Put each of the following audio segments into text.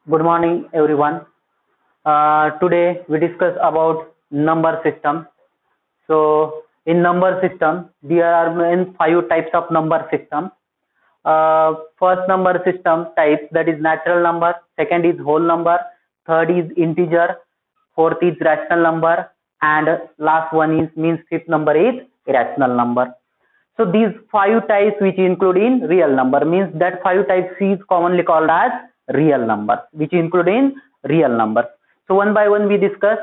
Good morning, everyone. Today we discuss about number system. So, in number system, there are main 5 types of number system. First number system type, that is natural number. Second is whole number. Third is integer. Fourth is rational number, and last one is means fifth number is irrational number. So these 5 types which include in real number, means that 5 types is commonly called as real numbers, which include in real numbers. So one by one we discuss.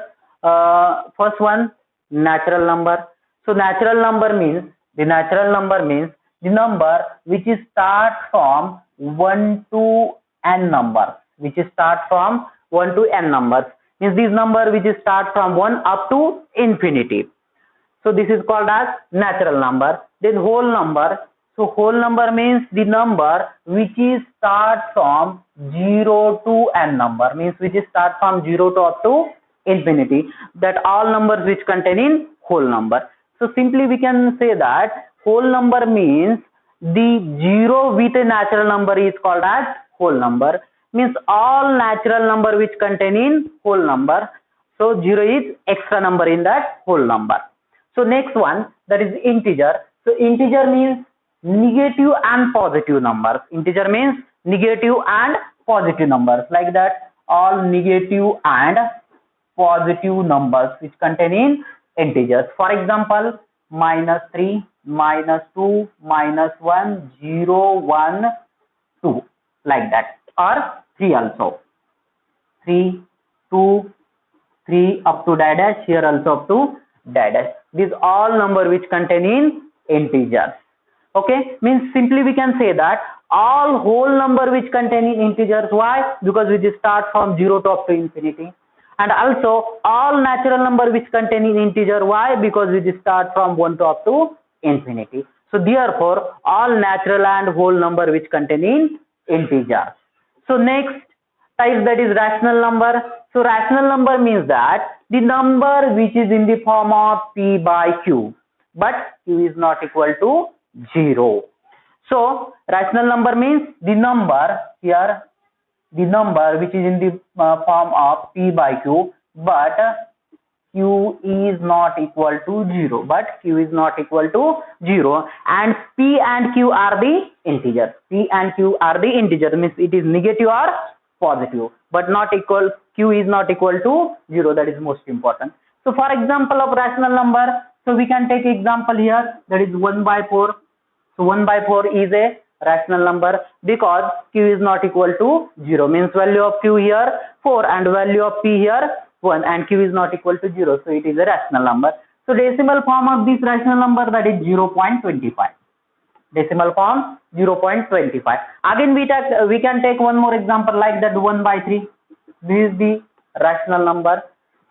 First one, natural number. So natural number means the number which is start from 1 to n numbers, which is start from 1 to n numbers, means this number which is start from 1 up to infinity. So this is called as natural number. Then whole number. So whole number means the number which is start from 0 to n number, means which is start from 0 to up to infinity. That all numbers which contain in whole number. So simply we can say that whole number means the 0 with a natural number is called as whole number, means all natural number which contain in whole number. So 0 is extra number in that whole number. So next one, that is integer. So integer means negative and positive numbers. Integer means negative and positive numbers, like that all negative and positive numbers which contain in integers. For example, -3, -2, -1, 0, 1, 2, like that, or 3 also. 3, 2, 3 up to dash, here also up to dash. These all number which contain in integers. Okay, means simply we can say that all whole number which contain in integers. Why? Because we just start from 0 to up to infinity. And also all natural number which contain in integer. Why? Because we just start from 1 to up to infinity. So therefore all natural and whole number which contain in integers. So next type, that is rational number. So rational number means that the number which is in the form of p by q, but q is not equal to 0. So rational number means the number here, the number which is in the form of p by q, but q is not equal to 0. But q is not equal to 0, and p and q are the integers. P and q are the integers, means it is negative or positive, but not equal. Q is not equal to 0. That is most important. So for example of rational number, so we can take example here, that is 1 by 4. So 1 by 4 is a rational number because q is not equal to 0, means value of q here 4 and value of p here 1, and q is not equal to 0. So it is a rational number. So decimal form of this rational number, that is 0.25. Decimal form 0.25. Again we can take one more example, like that 1 by 3. This is the rational number.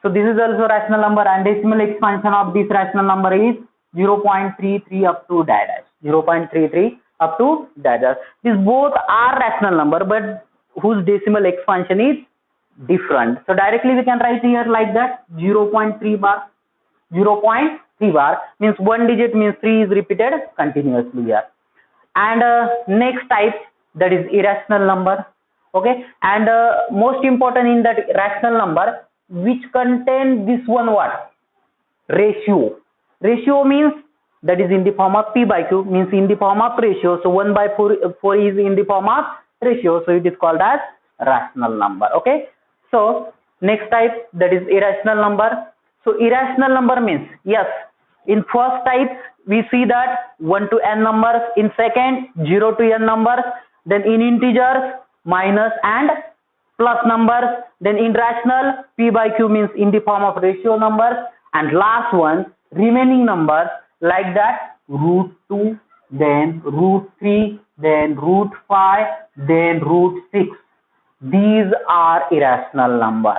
So this is also rational number, and decimal expansion of this rational number is 0.33 up to dash. 0.33 up to dash. These both are rational number, but whose decimal expansion is different. So directly we can write here like that 0.3 bar. 0.3 bar means one digit, means 3 is repeated continuously here. And next type, that is irrational number. Okay, and most important in that rational number, which contain this one, what? Ratio. Ratio means that is in the form of p by q, means in the form of ratio. So 1 by 4 is in the form of ratio, so it is called as rational number. Okay, so next type, that is irrational number. So irrational number means, yes, in first type we see that 1 to n numbers, in second 0 to n numbers, then in integers minus and plus numbers, then in rational p by q means in the form of ratio numbers, and last one remaining numbers, like that √2, then √3, then √5, then √6. These are irrational number.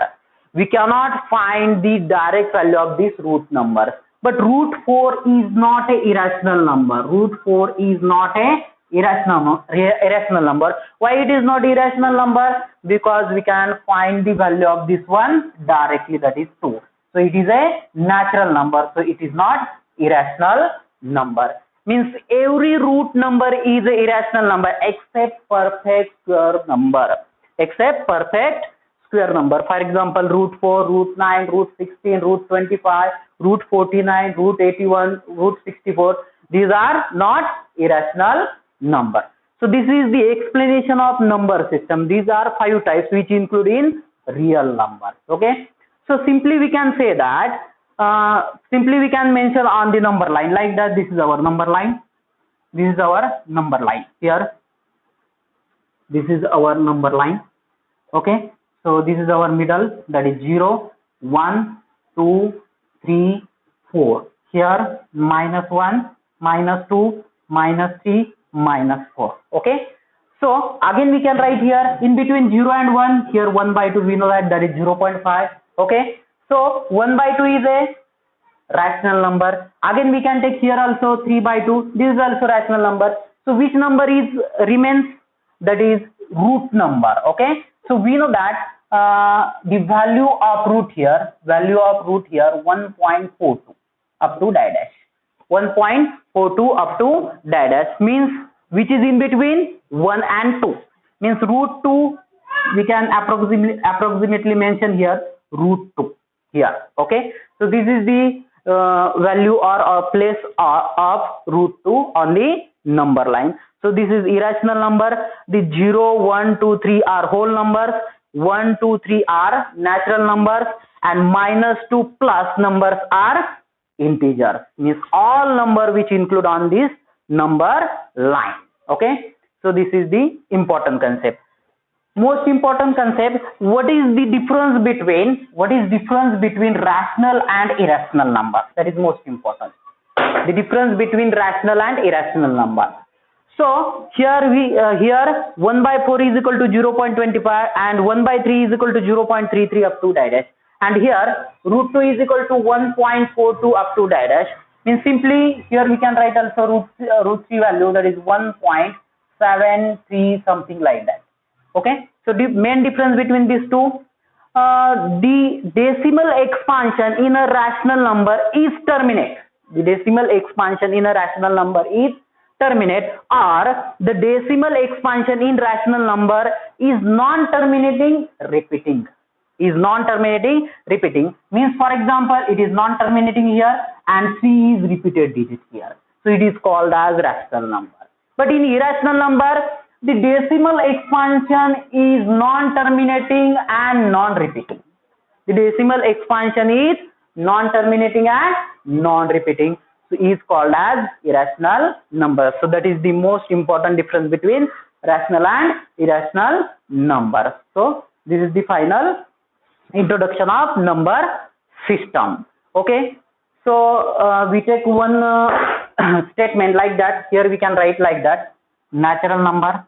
We cannot find the direct value of this root number, but √4 is not a irrational number. √4 is not a irrational number. Why it is not irrational number? Because we can find the value of this one directly, that is 2. So it is a natural number, so it is not irrational number. means every root number is a irrational number except perfect square number. Except perfect square number. For example, root 4, root 9, root 16, root 25, root 49, root 81, root 64. These are not irrational number. So this is the explanation of number system. These are 5 types which include in real numbers. Okay. So simply we can say that, simply we can mention on the number line like that. This is our number line. This is our number line here. This is our number line. Okay. So this is our middle, that is 0, 1, 2, 3, 4. Here -1, -2, -3, -4. Okay. So again we can write here in between 0 and 1, here 1 by 2, we know that is 0.5. Okay. So 1 by 2 is a rational number. Again we can take here also 3 by 2. This is also rational number. So which number is remains? That is root number. Okay. So we know that the value of root here 1.42 up to dash. 1.42 up to dash means which is in between 1 and 2. Means root 2 we can approximately mention here root 2 here. Okay. So this is the value or place of root 2 on the number line. So this is irrational number. The 0, 1, 2, 3 are whole numbers. 1, 2, 3 are natural numbers, and -2 plus numbers are integers. Means all number which include on this number line. Okay. So this is the important concept. Most important concept. What is the difference between rational and irrational number? That is most important. The difference between rational and irrational number. So here 1 by 4 is equal to 0.25 and 1 by 3 is equal to 0.33 up to dash, and here root 2 is equal to 1.42 up to dash. Means simply here we can write also root 3 value, that is 1.73 something like that. Okay. So the main difference between these two, the decimal expansion in a rational number is terminate. The decimal expansion in a rational number is terminate, or the decimal expansion in rational number is non-terminating repeating. Means for example it is non-terminating here and 3 is repeated digit here. So it is called as rational number. But in irrational number, the decimal expansion is non-terminating and non-repeating. The decimal expansion is non-terminating and non-repeating. So is called as irrational number. So that is the most important difference between rational and irrational numbers. So this is the final introduction of number system. Okay. So we take one statement like that. Here we can write like that: natural number.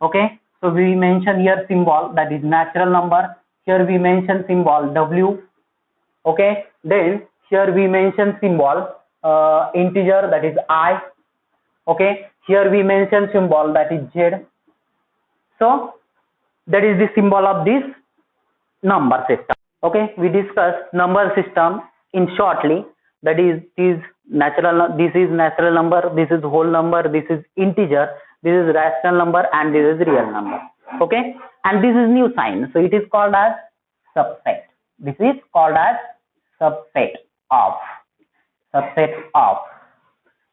Okay. So we mention here symbol, that is natural number. Here we mention symbol W. Okay. Then here we mention symbol integer, that is I. Okay. Here we mention symbol, that is Z. So that is the symbol of this number system. Okay. We discuss number system in shortly. That is natural. This is natural number. This is whole number. This is integer. This is rational number, and this is real number. Okay. And this is new sign. So it is called as subset. This is called as subset of.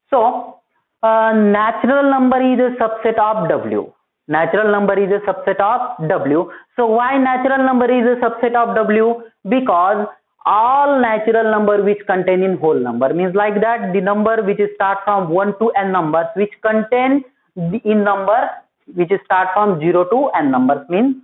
So natural number is a subset of W. So why natural number is a subset of W? Because all natural number which contain in whole number, means like that the number which start from 1 to n numbers which contain in number which start from 0 to n numbers, means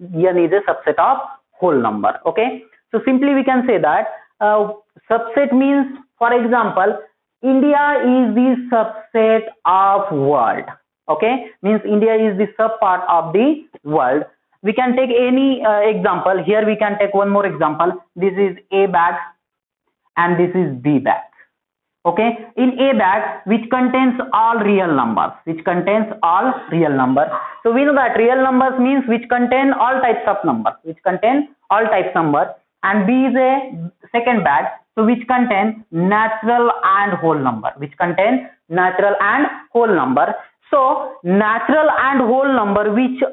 n is a subset of whole number. Okay. So simply we can say that subset means, for example, India is the subset of world. Okay. Means India is the sub part of the world. We can take any example. Here we can take one more example. This is A bag and this is B bag. Okay. In A bag, which contains all real numbers. So we know that real numbers means which contain all types of numbers. And B is a second bag. so which contain natural and whole number, which contain natural and whole number. So natural and whole number which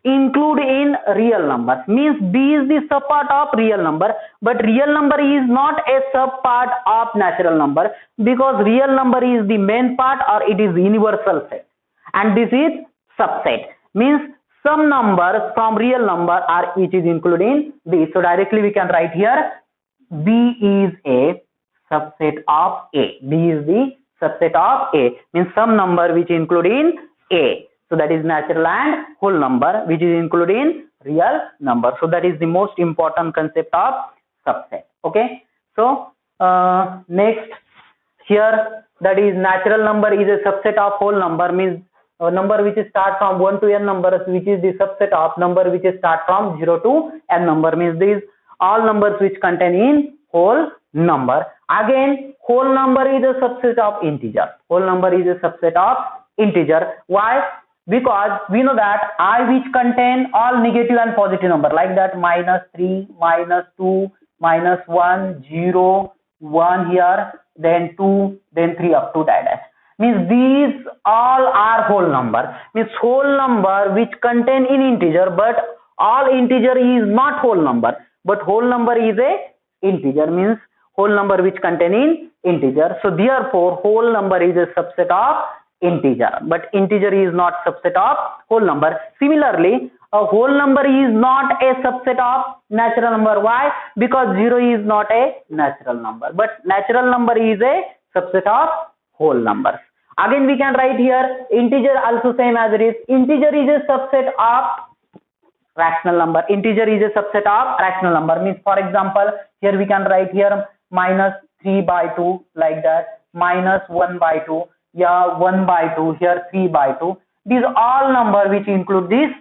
include in real numbers, means B is the sub part of real number, but real number is not a sub part of natural number, because real number is the main part or it is universal set, and this is subset, means some numbers from real number are which is included in B. So directly we can write here B is a subset of A. B is the subset of A, means some number which include in A. So that is natural and whole number which is included in real number. So that is the most important concept of subset. Okay. So next here, that is natural number is a subset of whole number, means a number which start from 1 to n numbers, which is the subset of number which start from 0 to n number, means these all numbers which contain in whole number. Again, whole number is a subset of integer. Whole number is a subset of integer. Why? Because we know that I which contain all negative and positive number, like that -3, -2, -1, 0, 1 here, then 2, then 3 up to dash. Means these all are whole number. Means whole number which contain in integer, but all integer is not whole number, but whole number is a integer, means whole number which contain in integer. So therefore whole number is a subset of integer, but integer is not subset of whole number. Similarly, a whole number is not a subset of natural number. Why? Because 0 is not a natural number, but natural number is a subset of whole numbers. Again we can write here integer also same as it is. Integer is a subset of rational number. Integer is a subset of rational number, means for example here we can write here -3/2, like that, -1/2, yeah, 1/2, here 3/2. These all number which include these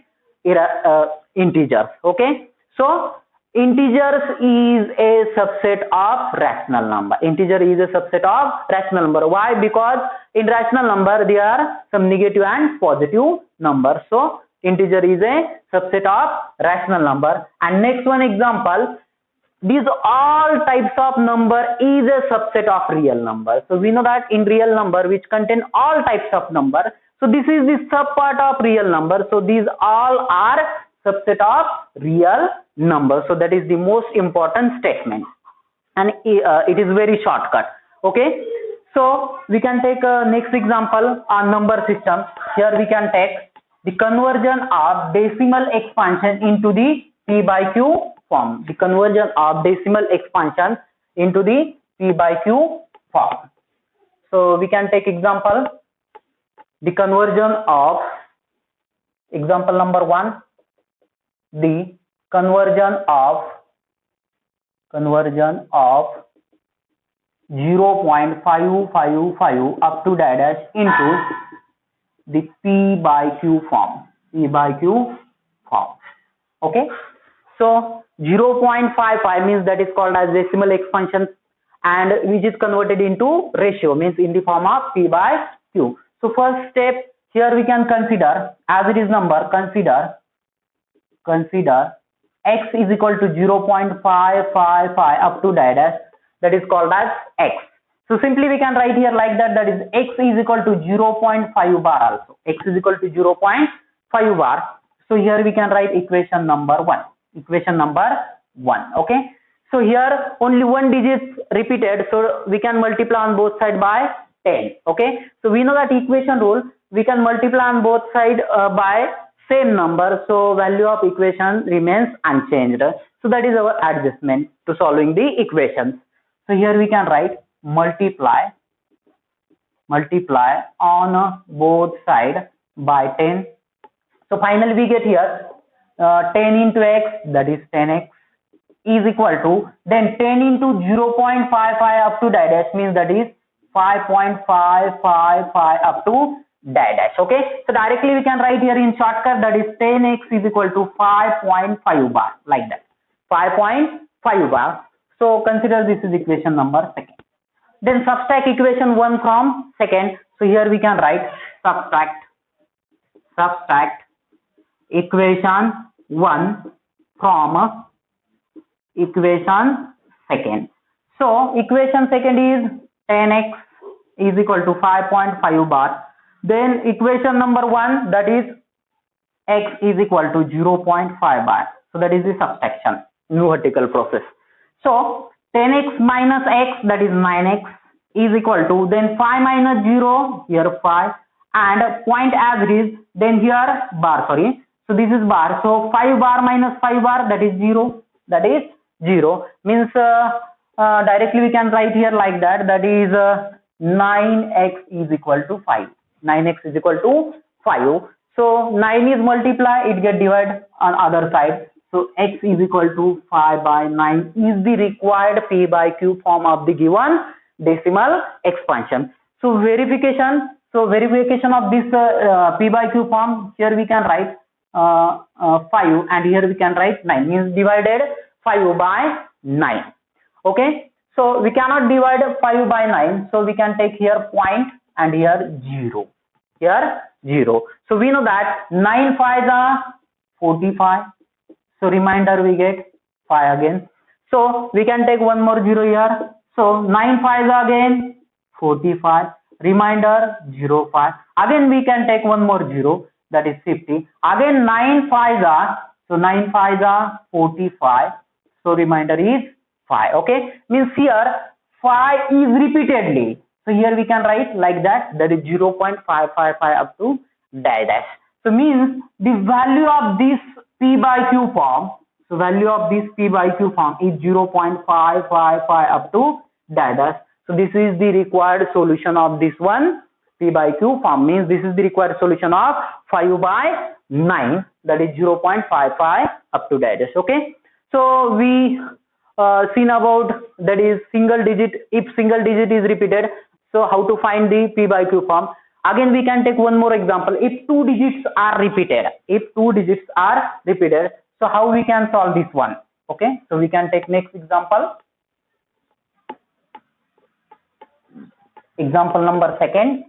integers. Okay, so integers is a subset of rational number. Integer is a subset of rational number. Why? Because in rational number there are some negative and positive numbers. So integer is a subset of rational number. And next one example, these all types of number is a subset of real number. So we know that in real number which contain all types of number, so this is the sub part of real number. So these all are subset of real number. So that is the most important statement, and it is very shortcut. Okay, so we can take next example on number system. Here we can take the conversion of decimal expansion into the P by Q form. The conversion of decimal expansion into the P by Q form. So we can take example, the conversion of example number 1, the conversion of 0.555 up to dash into the P by Q form. P by Q form. Okay, so 0.55 means that is called as decimal expansion, and which is converted into ratio, means in the form of P by Q. So first step here we can consider, as it is number, consider x is equal to 0.555 up to dash, that is called as x. So simply we can write here like that, that is x is equal to 0.5 bar also. X is equal to 0.5 bar. So here we can write equation number 1. Equation number 1. Okay. So here only one digit repeated, so we can multiply on both sides by 10. Okay. So we know that equation rule, we can multiply on both sides by same number, so value of equation remains unchanged. So that is our adjustment to solving the equations. So here we can write multiply on both sides by 10. So finally we get here 10 into x, that is 10x, is equal to, then 10 into 0.55 up to dash, means that is 5.555 up to dash. Okay, so directly we can write here in shortcut, that is 10x is equal to 5.5 bar, like that, 5.5 bar. So consider this is equation number 2. Then subtract equation 1 from 2nd. So here we can write subtract equation 1 from equation 2nd. So equation second is 10x is equal to 5.5 bar. Then equation number 1, that is x is equal to 0.5 bar. So that is the subtraction, new vertical process. So 10x minus x, that is 9x, is equal to, then 5 minus 0, here 5, and point as it is, then here bar, sorry. So this is bar. So 5 bar minus 5 bar, that is 0. That is 0. Means directly we can write here like that. That is 9x is equal to 5. 9x is equal to 5. So 9 is multiply, it get divided on other side. So x is equal to 5 by 9 is the required p by q form of the given decimal expansion. So verification of this p by q form, here we can write 5 and here we can write 9, means divided 5 by 9. Okay, so we cannot divide 5 by 9, so we can take here point and here 0. Here 0. So we know that 9 5s are 45. So remainder we get 5 again. So we can take one more 0 here. So 9 5s again 45. Remainder 0 5. Again we can take one more 0, that is 50. Again 9 5s are, so 9 5s are 45. So remainder is 5. Okay, means here 5 is repeatedly. So here we can write like that. That is 0.555 up to dash. So means the value of this p by q form. So value of this p by q form is 0.555 up to dash. So this is the required solution of this one p by q form. Means this is the required solution of 5 by 9. That is 0.55 up to dash. Okay. So we seen about, that is single digit. If single digit is repeated, so how to find the p by q form? Again we can take one more example. If 2 digits are repeated, so how we can solve this one? Okay, so we can take next example. Example number second.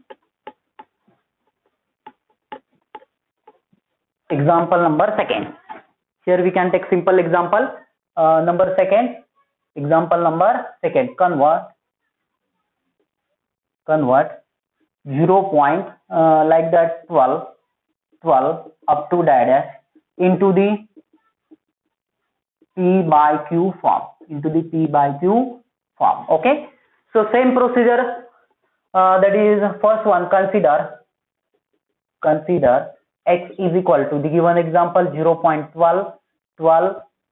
Here we can take simple example number second. Example number second. Convert 0. Like that 12 up to dash into the p by q form. Okay. So same procedure. That is first one. Consider x is equal to the given example 0.12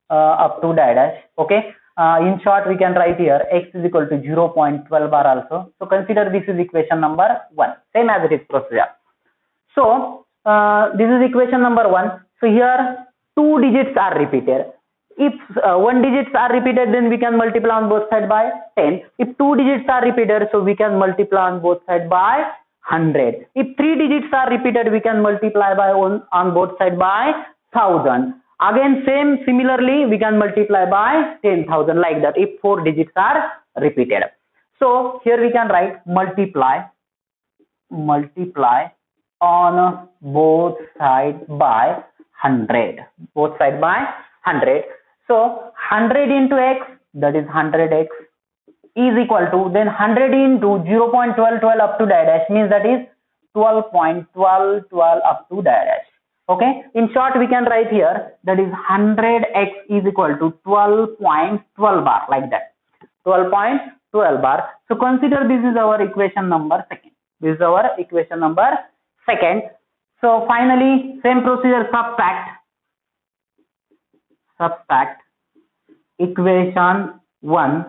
up to dash. Okay. In short, we can write here x is equal to 0.12 bar also. So consider this is equation number 1. Same as it is procedure. So this is equation number 1. So here 2 digits are repeated. If 1 digits are repeated, then we can multiply on both sides by 10. If 2 digits are repeated, so we can multiply on both sides by 100. If 3 digits are repeated, we can multiply by on both sides by 1000. Again similarly we can multiply by 10,000, like that if 4 digits are repeated. So here we can write multiply on both sides by 100. So 100 into x, that is 100x, is equal to, then 100 into 0.12 up to dash, means that is 12.12 up to dash. Okay, in short we can write here that is 100x is equal to 12.12 bar, like that, 12.12 bar. So consider this is our equation number second. So finally same procedure, subtract equation 1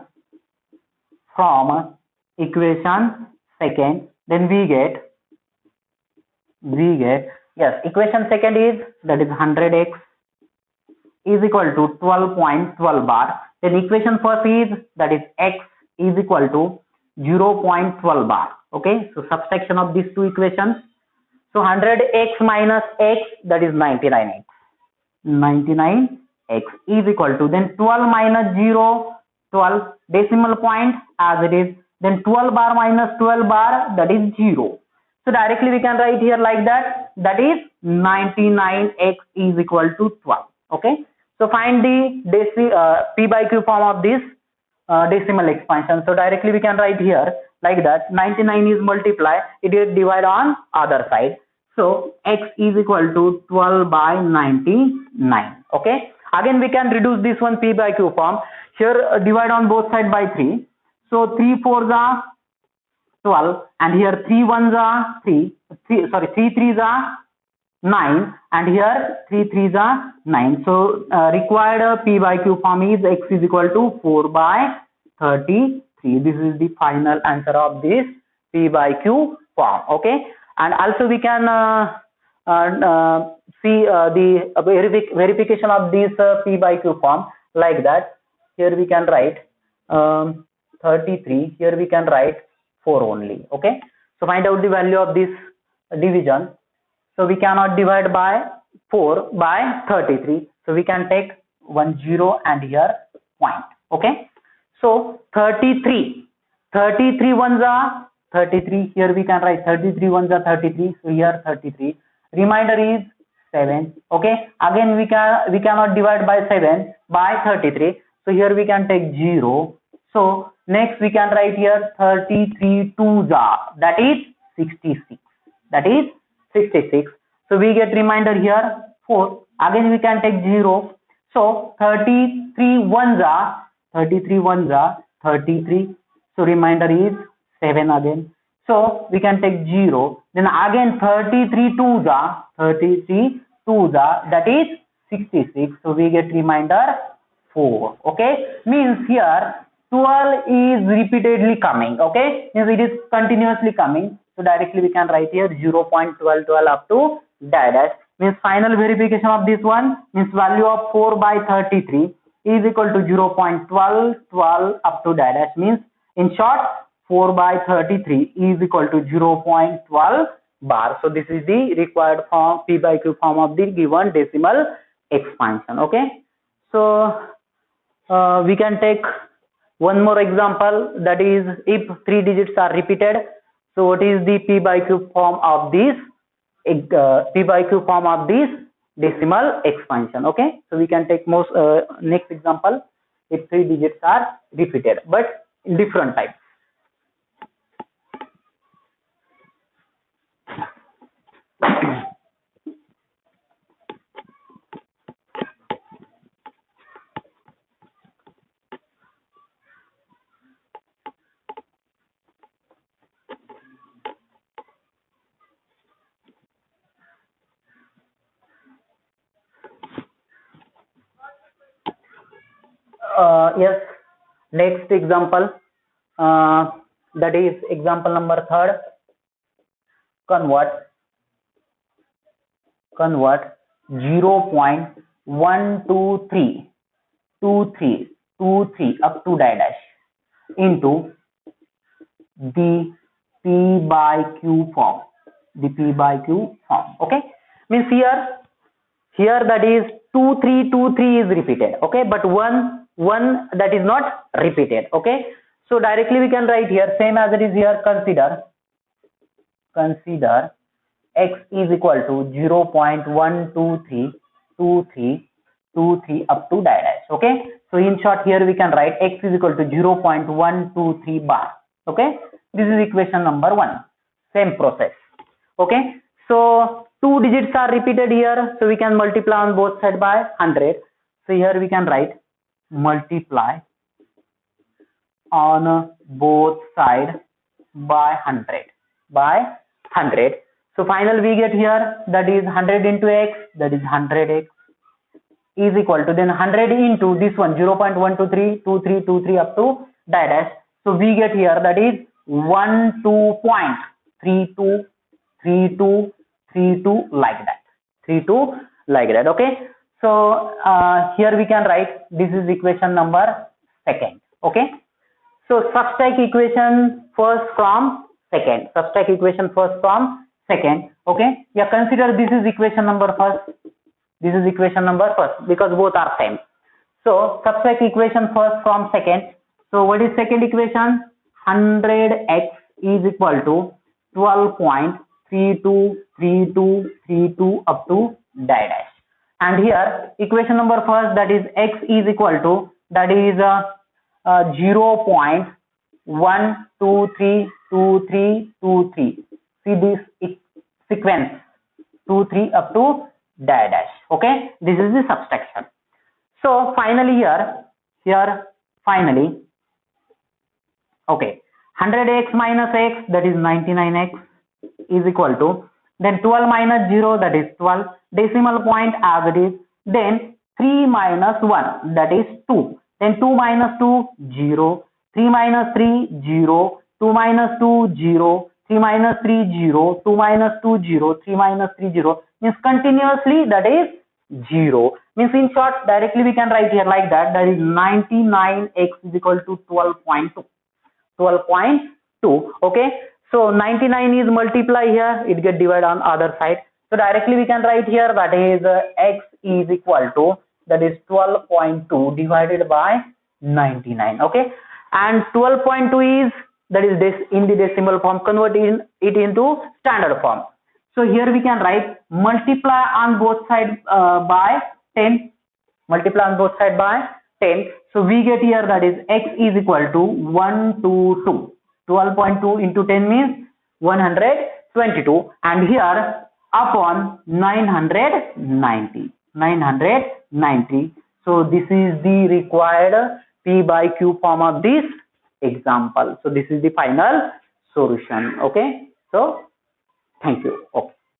from equation second, then we get yes, equation second is, that is 100x is equal to 12.12 bar. Then equation first is, that is x is equal to 0.12 bar. Okay, so subtraction of these two equations. So 100x minus x, that is 99x. 99x is equal to, then 12 minus 0, 12 decimal point as it is, then 12 bar minus 12 bar, that is 0. So directly we can write here like that, that is 99x is equal to 12. Okay, so find the p by q form of this decimal expansion. So directly we can write here like that. 99 is multiply, it is divide on other side. So x is equal to 12 by 99. Okay. Again we can reduce this one p by q form. Here divide on both sides by 3. So 3 4s are 12, and here 3 1s are 3 3s are 9, and here 3 3s are 9. So required p by q form is x is equal to 4 by 33. This is the final answer of this p by q form. Okay, and also we can see the verification of this p by q form like that. Here we can write 33, here we can write 4 only. Okay, so find out the value of this division. So we cannot divide by 4 by 33, so we can take 1 0 and here point. Okay, so 33 ones are 33, here we can write 33 ones are 33, so here 33, remainder is 7. Okay, again we cannot divide by 7 by 33, so here we can take 0. So next we can write here 33 twos are, that is 66, that is 66. So we get remainder here 4. Again we can take 0. So 33 ones are 33. So remainder is 7 again. So we can take 0. Then again 33 twos are, that is 66. So we get remainder 4. Okay, means here 12 is repeatedly coming. Okay, means it is continuously coming. So directly we can write here 0.12 up to dash, means final verification of this one means value of 4 by 33 is equal to 0.12 up to dash, means in short 4 by 33 is equal to 0.12 bar. So this is the required form, p by q form of the given decimal expansion. Okay, so we can take one more example, that is if 3 digits are repeated. So what is the p by q form of this decimal expansion? Okay, so we can take next example if 3 digits are repeated but in different types. Yes, next example, that is example number 3rd. Convert 0.12323 up to dash into the p by q form. Okay, means here that is 2323 is repeated. Okay, but one that is not repeated. Okay, so directly we can write here same as it is here. Consider x is equal to 0.12323 up to dash. Okay, so in short here we can write x is equal to 0.123 bar. Okay, this is equation number 1. Same process. Okay, so 2 digits are repeated here, so we can multiply on both sides by 100. So here we can write multiply on both sides by 100. So final we get here, that is 100 into x, that is 100x is equal to then 100 into this one 0.12323 up to dash. So we get here that is 12.3232 like that. Okay, so here we can write this is equation number 2nd. Okay, so subtract equation first from second. Okay, yeah, consider this is equation number first, because both are same. So subtract equation first from second. So what is second equation? 100x is equal to 12.3232 up to dash. And here equation number first, that is x is equal to, that is 0.1232323. See this sequence 2 3 up to dash dash. Okay, this is the subtraction. So finally here finally, okay, 100x minus x, that is 99x, is equal to, then 12 minus 0, that is 12, decimal point as it is, then 3 minus 1, that is 2, then 2 minus 2, 0, 3 minus 3, 0, 2 minus 2, 0, 3 minus 3, 0, 2 minus 2, 0, 3 minus 3, 0, means continuously, that is 0. Means in short, directly we can write here like that, that is 99x is equal to 12.2. 12.2. Okay, so 99 is multiply here, it get divided on other side, so directly we can write here that is x is equal to, that is 12.2 divided by 99. Okay, and 12.2 is, that is this in the decimal form, convert it into standard form. So here we can write multiply on both sides by 10, multiply on both sides by 10. So we get here that is x is equal to 122. 12.2 into 10 means 122, and here upon 990. So this is the required P by Q form of this example. So this is the final solution. Okay, so thank you. Okay.